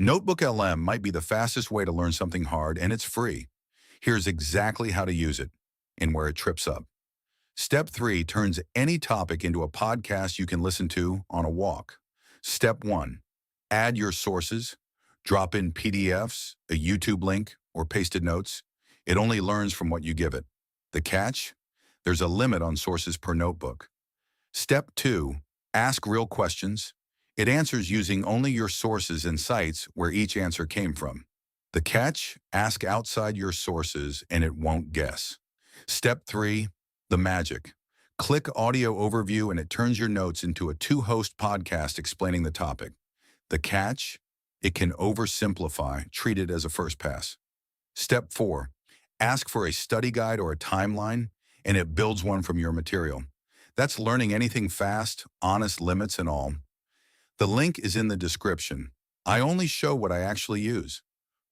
NotebookLM might be the fastest way to learn something hard, and it's free. Here's exactly how to use it and where it trips up. Step 3 turns any topic into a podcast you can listen to on a walk. Step 1, add your sources. Drop in PDFs, a YouTube link, or pasted notes. It only learns from what you give it. The catch? There's a limit on sources per notebook. Step 2, ask real questions. It answers using only your sources and sites where each answer came from. The catch? Ask outside your sources and it won't guess. Step 3, the magic. Click Audio Overview and it turns your notes into a two-host podcast explaining the topic. The catch? It can oversimplify, treat it as a first pass. Step 4, ask for a study guide or a timeline, and it builds one from your material. That's learning anything fast, honest limits and all. The link is in the description. I only show what I actually use.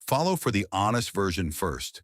Follow for the honest version first.